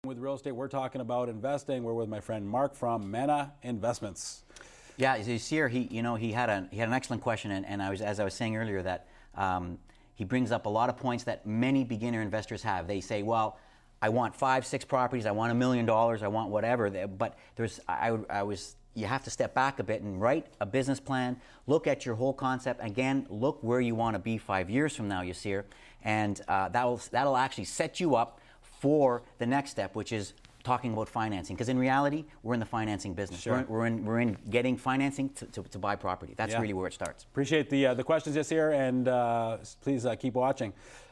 With real estate, we're talking about investing. We're with my friend Mark from Mana Investments. Yeah, as you see here, he had an excellent question, and as I was saying earlier, that he brings up a lot of points that many beginner investors have. They say, well, I want 5, 6 properties, I want $1 million, I want whatever. But you have to step back a bit and write a business plan. Look at your whole concept. Again, look where you want to be 5 years from now, Yasir, and that'll actually set you up for the next step, which is talking about financing. Because in reality, we're in the financing business. Sure. We're in getting financing to buy property. That's really where it starts. Appreciate the questions, Yasir, and please keep watching.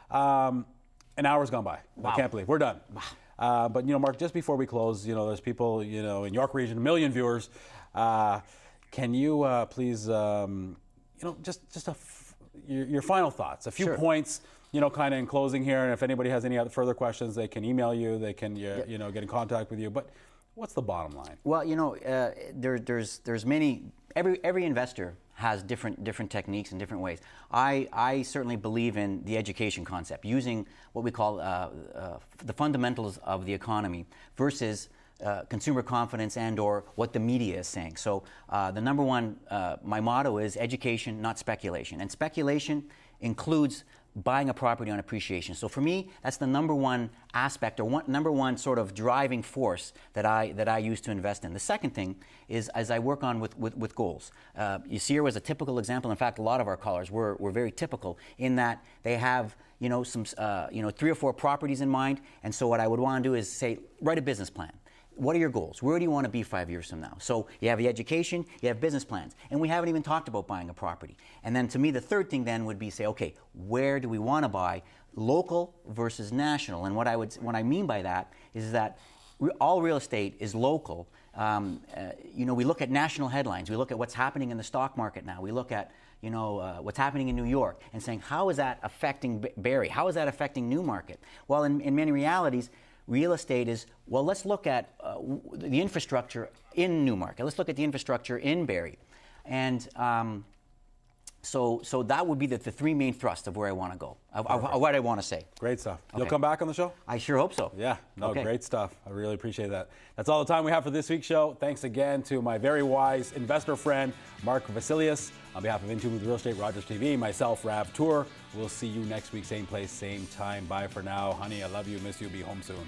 An hour's gone by. Wow. I can't believe we're done. Wow. But Mark, just before we close, there's people in York region, 1 million viewers. Can you please, just your final thoughts, a few points. Kind of in closing here, and if anybody has any other further questions, they can email you, they can, get in contact with you. But what's the bottom line? Well, there's many. Every investor has different techniques and different ways. I certainly believe in the education concept, using what we call the fundamentals of the economy versus consumer confidence and/or what the media is saying. So the number one, my motto is education, not speculation, and speculation includes buying a property on appreciation. So for me, that's the number one aspect, or number one sort of driving force that I use to invest in. The second thing is as I work on with goals. Yasir was a typical example. In fact, a lot of our callers were very typical in that they have some 3 or 4 properties in mind. And so what I would want to do is say, write a business plan. What are your goals? Where do you want to be 5 years from now? So you have the education, you have business plans, and we haven't even talked about buying a property. And then to me, the third thing then would be say, okay, where do we want to buy? Local versus national. And what I mean by that is that all real estate is local. We look at national headlines. We look at what's happening in the stock market now. We look at what's happening in New York and saying, how is that affecting Barrie? How is that affecting Newmarket? Well, in many realities, real estate is, well, let's look at the infrastructure in Newmarket. Let's look at the infrastructure in Barrie. And so that would be the 3 main thrusts of where I want to go, of what I want to say. Great stuff. Okay. You'll come back on the show? I sure hope so. Yeah, great stuff. I really appreciate that. That's all the time we have for this week's show. Thanks again to my very wise investor friend, Mark Vasilius. On behalf of Into with Real Estate, Rogers TV, myself, Rav Tour. We'll see you next week, same place, same time. Bye for now. Honey, I love you, miss you, be home soon.